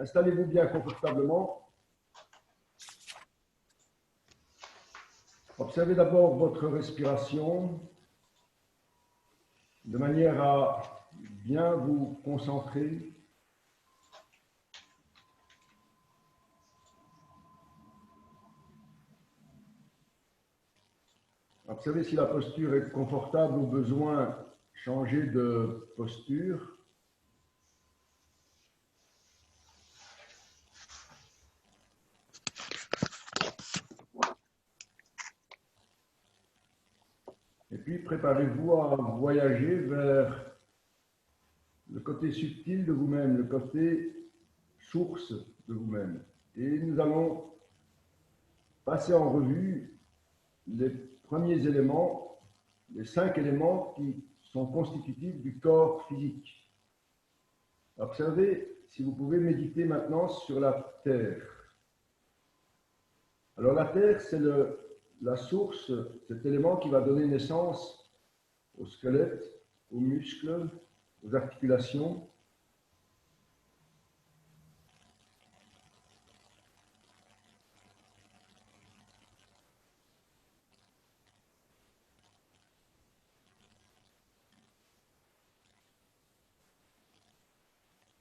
Installez-vous bien confortablement. Observez d'abord votre respiration de manière à bien vous concentrer. Observez si la posture est confortable ou besoin changer de posture. Et puis préparez-vous à voyager vers le côté subtil de vous-même, le côté source de vous-même. Et nous allons passer en revue les premiers éléments, les 5 éléments qui sont constitutifs du corps physique. Observez si vous pouvez méditer maintenant sur la terre. Alors la terre, c'est la source, cet élément qui va donner naissance au squelette, aux muscles, aux articulations.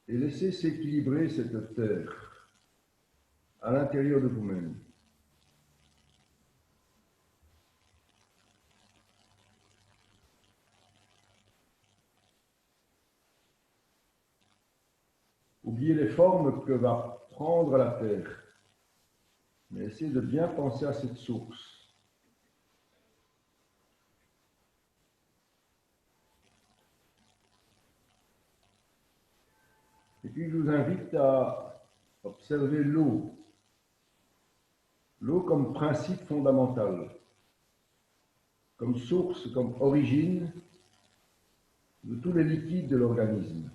Et laissez s'équilibrer cette terre à l'intérieur de vous-même. Oubliez les formes que va prendre la terre, mais essayez de bien penser à cette source. Et puis je vous invite à observer l'eau. L'eau comme principe fondamental, comme source, comme origine de tous les liquides de l'organisme.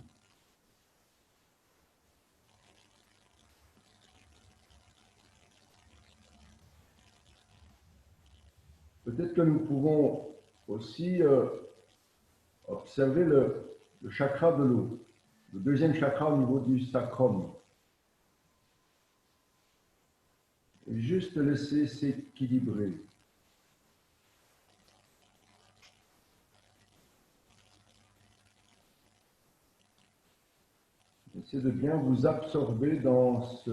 Peut-être que nous pouvons aussi observer le chakra de l'eau, le deuxième chakra au niveau du sacrum. Et juste laisser s'équilibrer. Essayez de bien vous absorber dans ce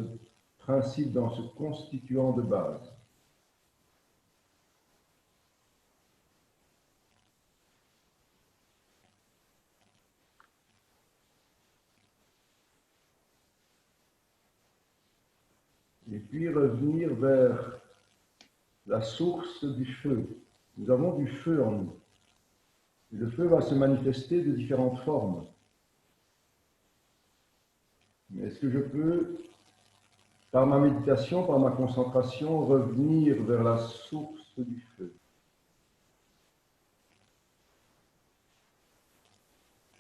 principe, dans ce constituant de base. Et puis revenir vers la source du feu. Nous avons du feu en nous. Et le feu va se manifester de différentes formes. Mais est-ce que je peux, par ma méditation, par ma concentration, revenir vers la source du feu?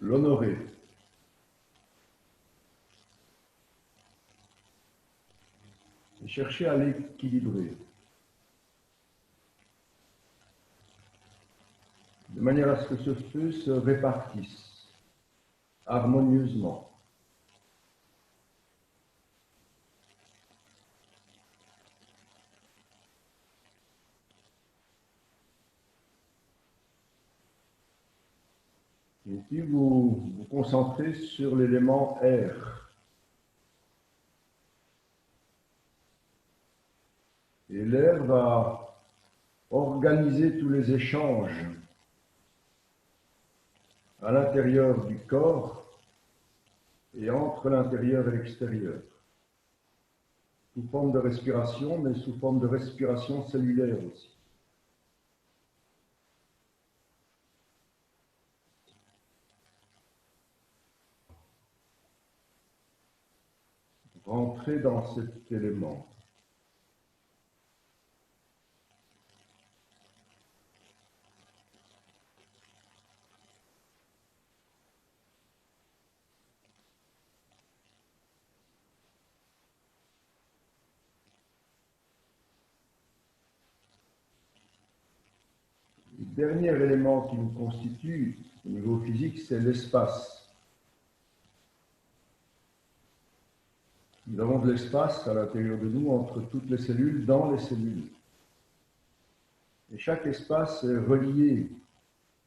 L'honorer. Et chercher à l'équilibrer. De manière à ce que ce feu se répartisse harmonieusement. Et puis vous vous concentrez sur l'élément air. Et l'air va organiser tous les échanges à l'intérieur du corps et entre l'intérieur et l'extérieur. Sous forme de respiration, mais sous forme de respiration cellulaire aussi. Rentrez dans cet élément. Le dernier élément qui nous constitue au niveau physique, c'est l'espace. Nous avons de l'espace à l'intérieur de nous entre toutes les cellules, dans les cellules. Et chaque espace est relié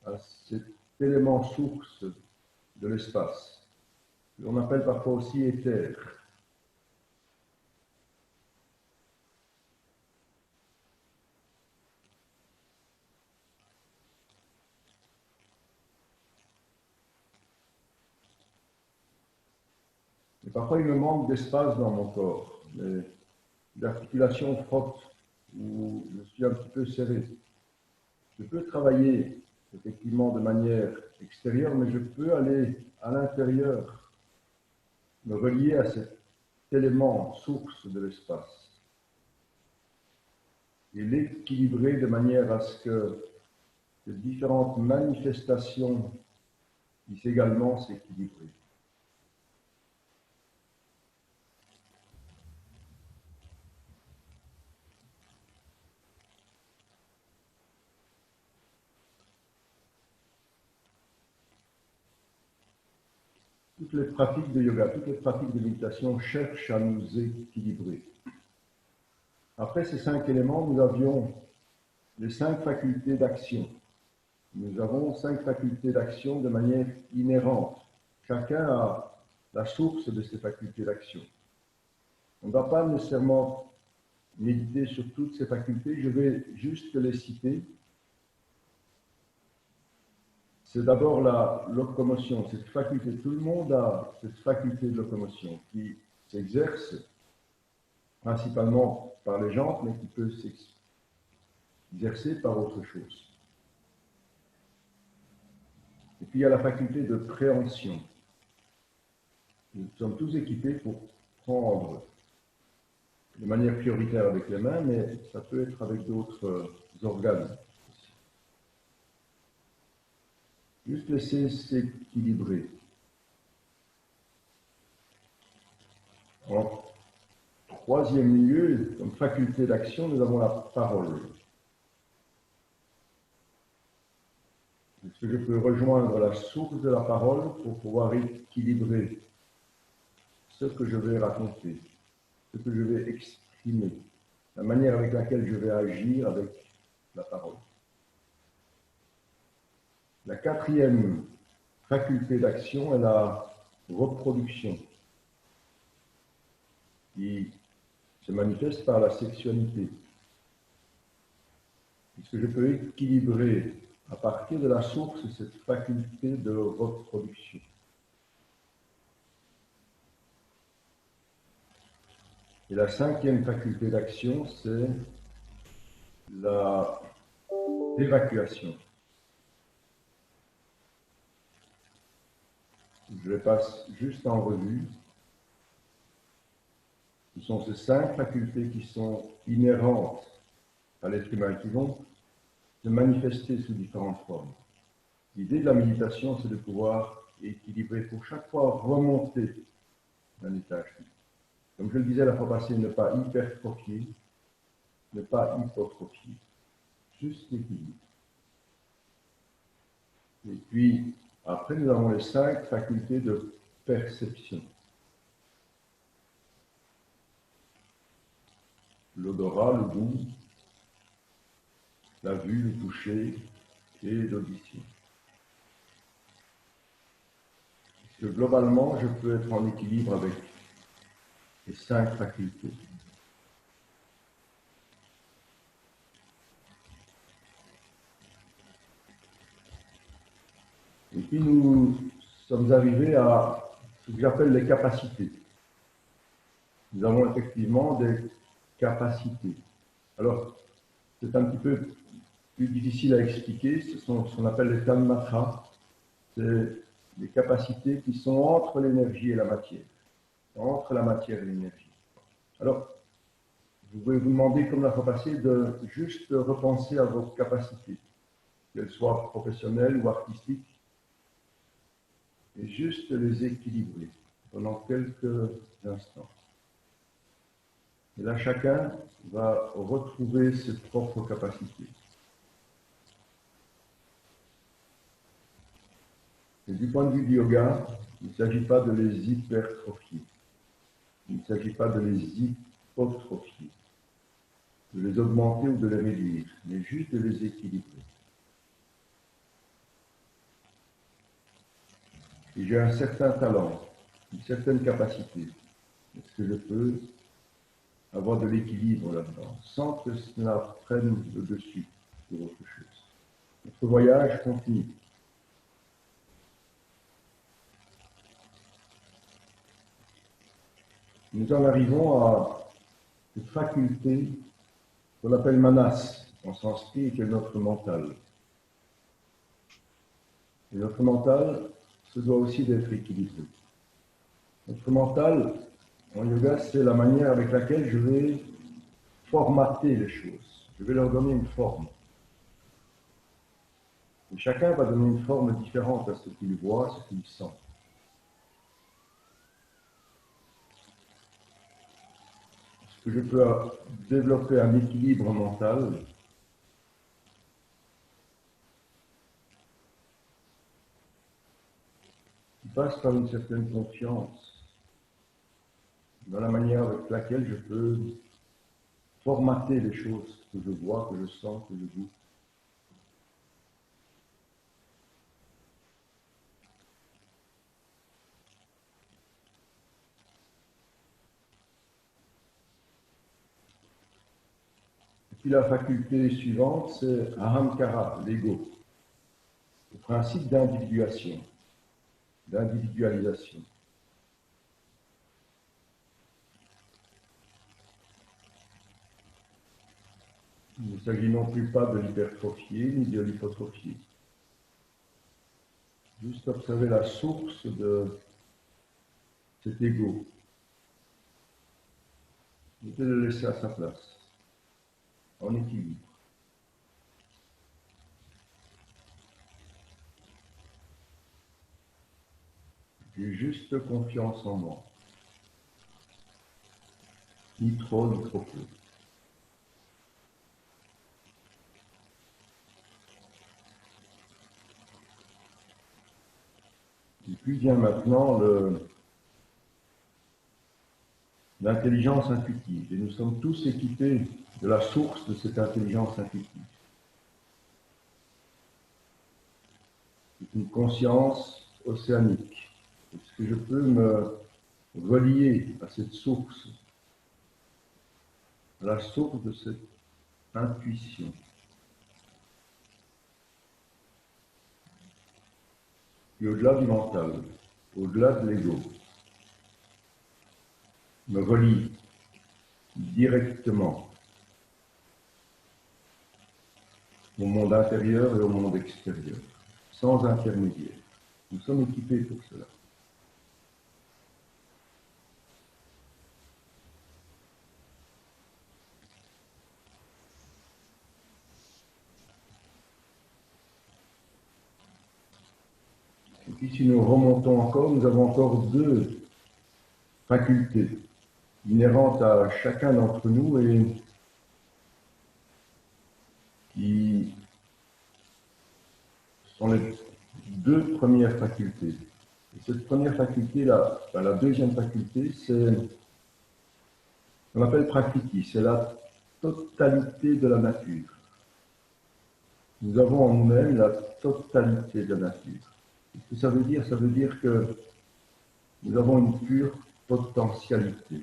à cet élément source de l'espace, qu'on appelle parfois aussi éther. Et parfois, il me manque d'espace dans mon corps. L'articulation frotte ou je suis un petit peu serré. Je peux travailler effectivement de manière extérieure, mais je peux aller à l'intérieur, me relier à cet élément source de l'espace et l'équilibrer de manière à ce que les différentes manifestations puissent également s'équilibrer. Toutes les pratiques de yoga, toutes les pratiques de méditation cherchent à nous équilibrer. Après ces 5 éléments, nous avions les 5 facultés d'action. Nous avons 5 facultés d'action de manière inhérente. Chacun a la source de ces facultés d'action. On ne va pas nécessairement méditer sur toutes ces facultés, je vais juste les citer. C'est d'abord la locomotion, cette faculté. Tout le monde a cette faculté de locomotion qui s'exerce principalement par les jambes, mais qui peut s'exercer par autre chose. Et puis il y a la faculté de préhension. Nous sommes tous équipés pour prendre de manière prioritaire avec les mains, mais ça peut être avec d'autres organes. Juste laisser s'équilibrer. En troisième lieu, comme faculté d'action, nous avons la parole. Est-ce que je peux rejoindre la source de la parole pour pouvoir équilibrer ce que je vais raconter, ce que je vais exprimer, la manière avec laquelle je vais agir avec la parole. La quatrième faculté d'action est la reproduction, qui se manifeste par la sexualité. Puisque je peux équilibrer à partir de la source cette faculté de reproduction. Et la cinquième faculté d'action, c'est l'évacuation. Je les passe juste en revue. Ce sont ces 5 facultés qui sont inhérentes à l'être humain, qui vont se manifester sous différentes formes. L'idée de la méditation, c'est de pouvoir équilibrer pour chaque fois remonter d'un étage. Comme je le disais la fois passée, ne pas hypertrophier, ne pas hypotrophier, juste l'équilibre. Et puis, après, nous avons les 5 facultés de perception. L'odorat, le goût, la vue, le toucher et l'audition. Parce que globalement, je peux être en équilibre avec les 5 facultés. Et puis nous sommes arrivés à ce que j'appelle les capacités. Nous avons effectivement des capacités. Alors, c'est un petit peu plus difficile à expliquer. Ce sont ce qu'on appelle les tanmatras. C'est les capacités qui sont entre l'énergie et la matière. Entre la matière et l'énergie. Alors, je voulais vous demander, comme la fois passée, de juste repenser à vos capacités, qu'elles soient professionnelles ou artistiques, et juste les équilibrer pendant quelques instants. Et là, chacun va retrouver ses propres capacités. Et du point de vue du yoga, il ne s'agit pas de les hypertrophier. Il ne ne s'agit pas de les hypotrophier, de les augmenter ou de les réduire, mais juste de les équilibrer. Et j'ai un certain talent, une certaine capacité. Est-ce que je peux avoir de l'équilibre là-dedans, sans que cela prenne le dessus sur autre chose? Notre voyage continue. Nous en arrivons à cette faculté qu'on appelle manas en sanskrit, qui est notre mental. Et notre mental se doit aussi d'être équilibré. Notre mental, en yoga, c'est la manière avec laquelle je vais formater les choses. Je vais leur donner une forme. Et chacun va donner une forme différente à ce qu'il voit, à ce qu'il sent. Est-ce que je peux développer un équilibre mental? Qui passe par une certaine confiance dans la manière avec laquelle je peux formater les choses que je vois, que je sens, que je goûte. Et puis la faculté suivante, c'est ahamkara, l'ego, le principe d'individuation, d'individualisation. Il ne s'agit non plus pas de l'hypertrophier ni de l'hypotrophier. Juste observer la source de cet ego et de le laisser à sa place, en équilibre. J'ai juste confiance en moi, ni trop ni trop peu. Et puis vient maintenant l'intelligence intuitive. Et nous sommes tous équipés de la source de cette intelligence intuitive. C'est une conscience océanique. Est-ce que je peux me relier à cette source, à la source de cette intuition? Et au-delà du mental, au-delà de l'ego, me relie directement au monde intérieur et au monde extérieur, sans intermédiaire. Nous sommes équipés pour cela. Et puis si nous remontons encore, nous avons encore deux facultés inhérentes à chacun d'entre nous et qui sont les deux premières facultés. Et cette première faculté, la deuxième faculté, c'est on appelle prakriti, c'est la totalité de la nature. Nous avons en nous-mêmes la totalité de la nature. Ce que ça veut dire? Ça veut dire que nous avons une pure potentialité.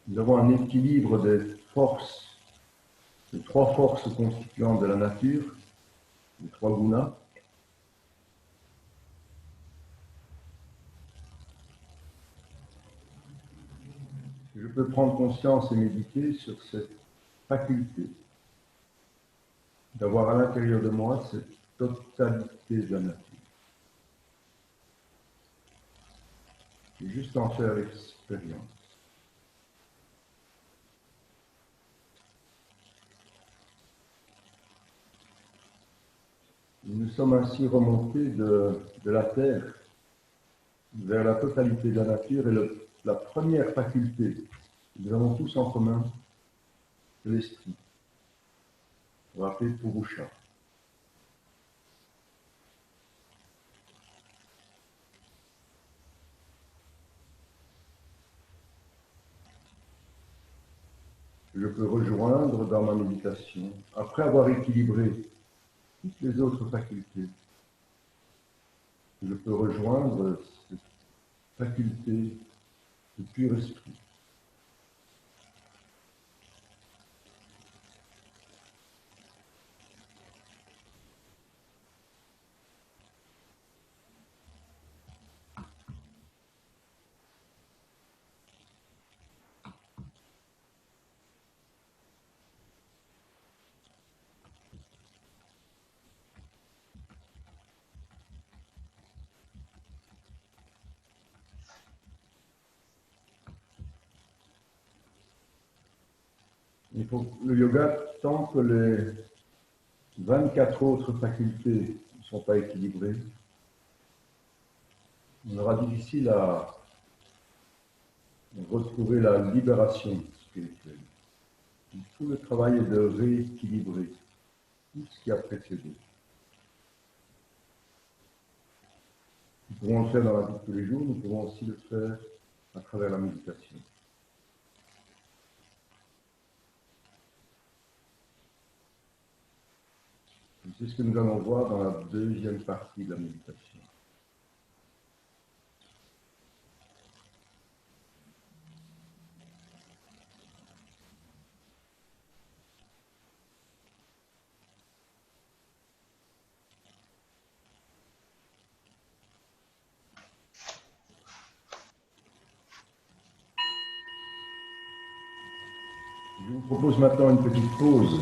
Nous avons un équilibre des forces, les trois forces constituantes de la nature, les trois gunas. Je peux prendre conscience et méditer sur cette faculté d'avoir à l'intérieur de moi cette totalité de la nature. Et juste en faire l'expérience. Nous sommes ainsi remontés de la terre vers la totalité de la nature et la première faculté que nous avons tous en commun, c'est l'esprit. On va appeler Purusha. que je peux rejoindre dans ma méditation, après avoir équilibré toutes les autres facultés. Je peux rejoindre cette faculté de pur esprit. Le yoga, tant que les 24 autres facultés ne sont pas équilibrées, il sera difficile à retrouver la libération spirituelle. Tout le travail est de rééquilibrer tout ce qui a précédé. Nous pouvons le faire dans la vie de tous les jours, nous pouvons aussi le faire à travers la méditation. C'est ce que nous allons voir dans la deuxième partie de la méditation. Je vous propose maintenant une petite pause.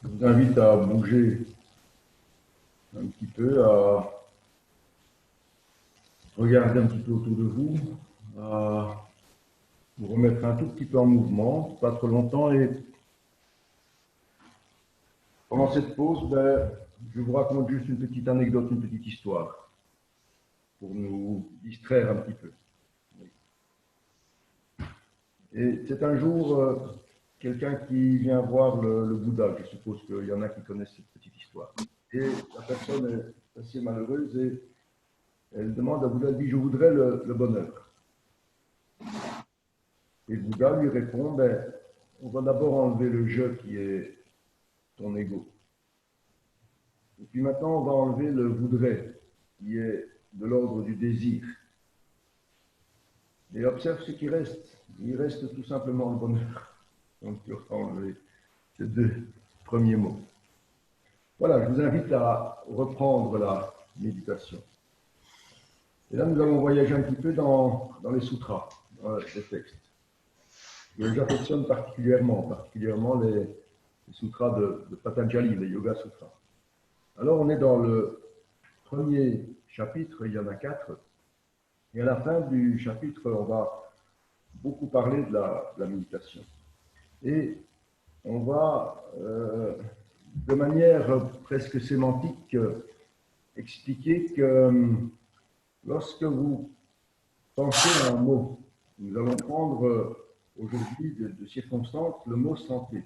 Je vous invite à bouger un petit peu, à regarder un petit peu autour de vous, à vous remettre un tout petit peu en mouvement, pas trop longtemps. Et pendant cette pause, je vous raconte juste une petite anecdote, une petite histoire, pour nous distraire un petit peu. Et c'est un jour quelqu'un qui vient voir le Bouddha. Je suppose qu'il y en a qui connaissent cette petite histoire. Et la personne est assez malheureuse et elle demande à Bouddha, elle dit, je voudrais le bonheur. Et le Bouddha lui répond, on va d'abord enlever le je qui est ton ego. Et puis maintenant, on va enlever le voudrais, qui est de l'ordre du désir. Et observe ce qui reste. Il reste tout simplement le bonheur. Donc, il faut enlever ces deux premiers mots. Voilà, je vous invite à reprendre la méditation. Et là, nous allons voyager un petit peu dans les sutras, dans les textes. Que j'affectionne particulièrement les sutras de Patanjali, les Yoga Sutras. Alors, on est dans le premier chapitre, il y en a 4. Et à la fin du chapitre, on va beaucoup parler de la méditation. Et on va, de manière presque sémantique, expliquer que lorsque vous pensez à un mot, nous allons prendre aujourd'hui de circonstance le mot santé.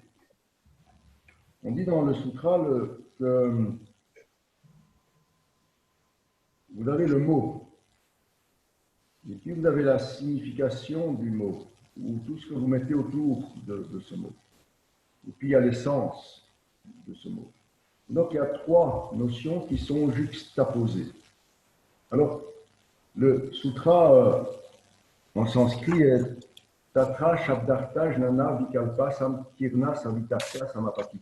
On dit dans le sutra que vous avez le mot, et puis vous avez la signification du mot, ou tout ce que vous mettez autour de ce mot. Et puis il y a l'essence de ce mot. Donc il y a 3 notions qui sont juxtaposées. Alors, le sutra en sanskrit est Tatra Shabdartha Jnana Vikalpa Samkirna Savitartha Samapati.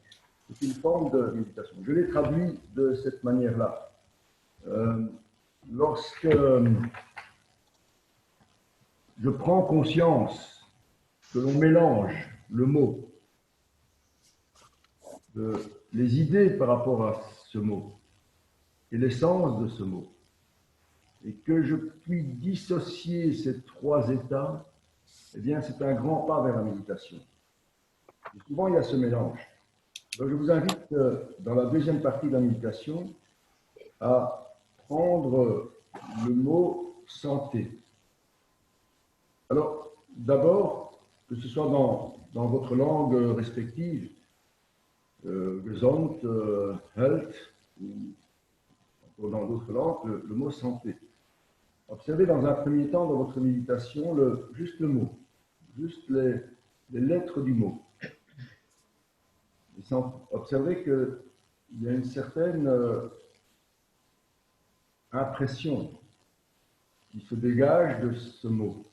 C'est une forme de méditation. Je l'ai traduit de cette manière-là. Lorsque je prends conscience que l'on mélange le mot, les idées par rapport à ce mot et l'essence de ce mot, et que je puis dissocier ces 3 états, eh bien, c'est un grand pas vers la méditation. Et souvent, il y a ce mélange. Donc, je vous invite, dans la deuxième partie de la méditation, à prendre le mot santé. Alors, d'abord, que ce soit dans votre langue respective, gesund, health, ou dans d'autres langues, le mot santé. Observez dans un premier temps dans votre méditation juste le mot, juste les lettres du mot. Et sans observer qu'il y a une certaine impression qui se dégage de ce mot.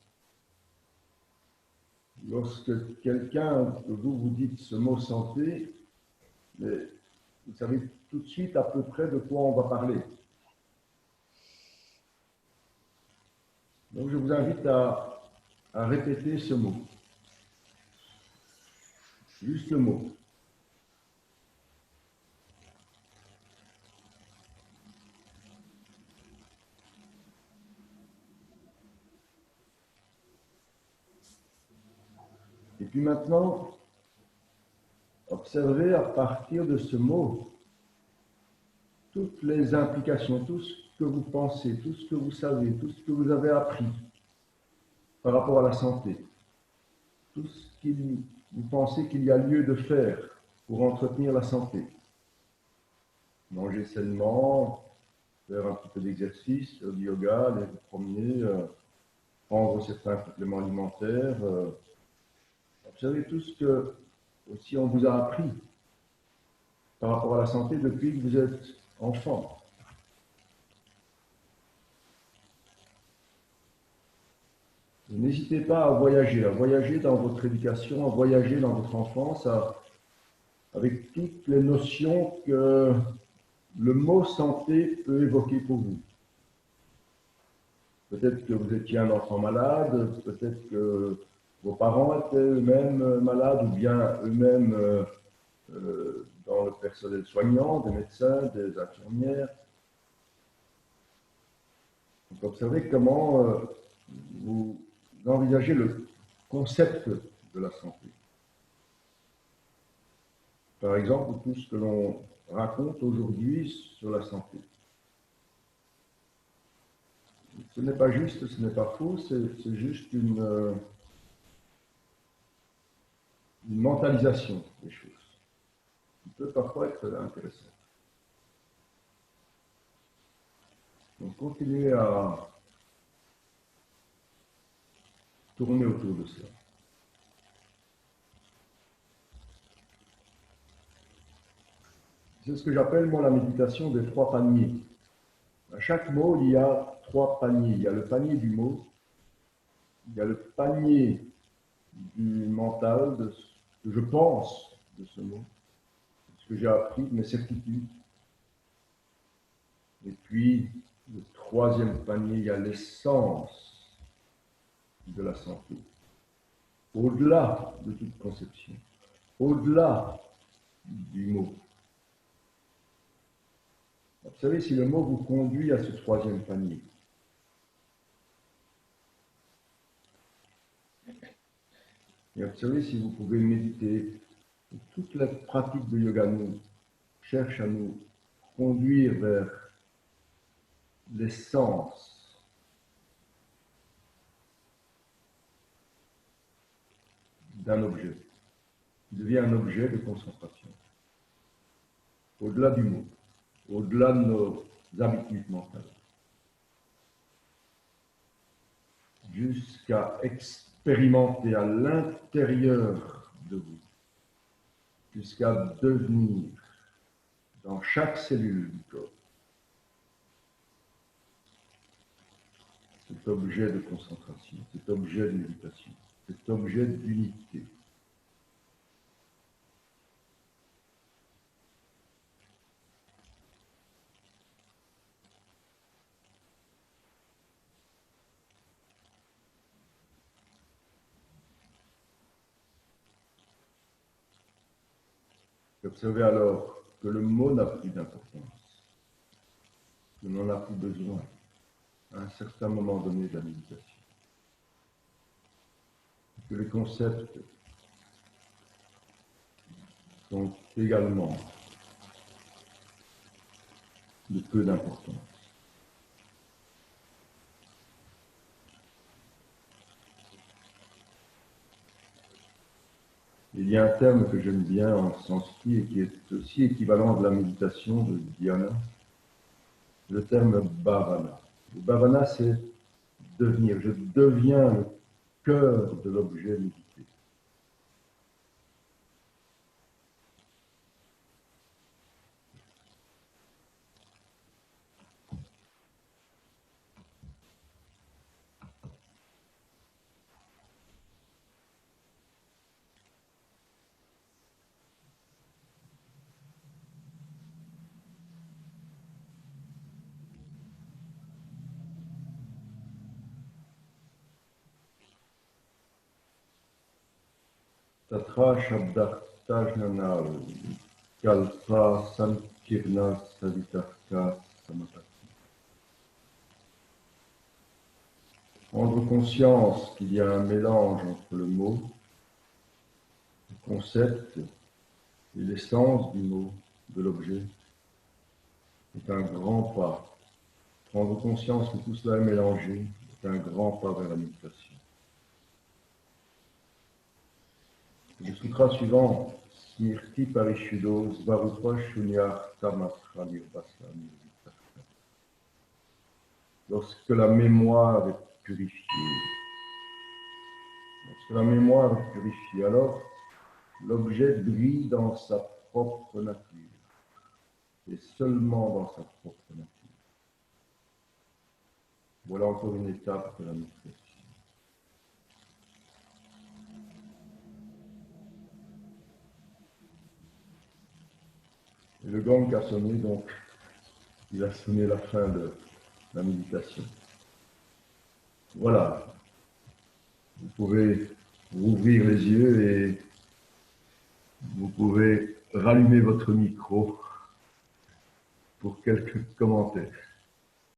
Lorsque quelqu'un de vous vous dit ce mot santé, mais vous savez tout de suite à peu près de quoi on va parler. Donc je vous invite à répéter ce mot. Juste le mot. Et puis maintenant, observez à partir de ce mot toutes les implications, tout ce que vous pensez, tout ce que vous savez, tout ce que vous avez appris par rapport à la santé, tout ce que vous pensez qu'il y a lieu de faire pour entretenir la santé. Manger sainement, faire un petit peu d'exercice, du yoga, aller vous promener, prendre certains compléments alimentaires. Observez tout ce que aussi on vous a appris par rapport à la santé depuis que vous êtes enfant. N'hésitez pas à voyager dans votre éducation, à voyager dans votre enfance, avec toutes les notions que le mot santé peut évoquer pour vous. Peut-être que vous étiez un enfant malade, peut-être que vos parents étaient eux-mêmes malades ou bien eux-mêmes dans le personnel soignant, des médecins, des infirmières. Donc observez comment vous envisagez le concept de la santé. Par exemple, tout ce que l'on raconte aujourd'hui sur la santé. Ce n'est pas juste, ce n'est pas faux, c'est juste une mentalisation des choses, qui peut parfois être intéressante. Donc continuez à tourner autour de cela. C'est ce que j'appelle, moi, la méditation des 3 paniers. À chaque mot, il y a 3 paniers. Il y a le panier du mot, il y a le panier du mental, de ce que je pense de ce mot, de ce que j'ai appris, de mes certitudes. Et puis, le 3e panier, il y a l'essence de la santé. Au-delà de toute conception, au-delà du mot. Vous savez, si le mot vous conduit à ce 3e panier, et observez si vous pouvez méditer, toute la pratique de yoga nous cherche à nous conduire vers l'essence d'un objet, qui devient un objet de concentration, au-delà du mot, au-delà de nos habitudes mentales, jusqu'à expérimenter à l'intérieur de vous, jusqu'à devenir dans chaque cellule du corps cet objet de concentration, cet objet de méditation, cet objet d'unité. Observez alors que le mot n'a plus d'importance, que l'on n'a plus besoin à un certain moment donné de la méditation, que les concepts sont également de peu d'importance. Il y a un terme que j'aime bien en sanskrit et qui est aussi équivalent de la méditation de dhyana, le terme bhavana. Le bhavana, c'est devenir. Je deviens le cœur de l'objet médité. Tatra Shabdartajnana Kalpa Sankirna Savitarka Samapati. Prendre conscience qu'il y a un mélange entre le mot, le concept et l'essence du mot, de l'objet, est un grand pas. Prendre conscience que tout cela est mélangé est un grand pas vers la méditation. Le sutra suivant, Smrti Parishuddho Svarupa Shunyar Tamatra Nirbhasa Nirvitarka. Lorsque la mémoire est purifiée, alors l'objet brille dans sa propre nature, et seulement dans sa propre nature. Voilà encore une étape de la méditation. Et le gong a sonné, donc il a sonné la fin de la méditation. Voilà. Vous pouvez rouvrir les yeux et vous pouvez rallumer votre micro pour quelques commentaires.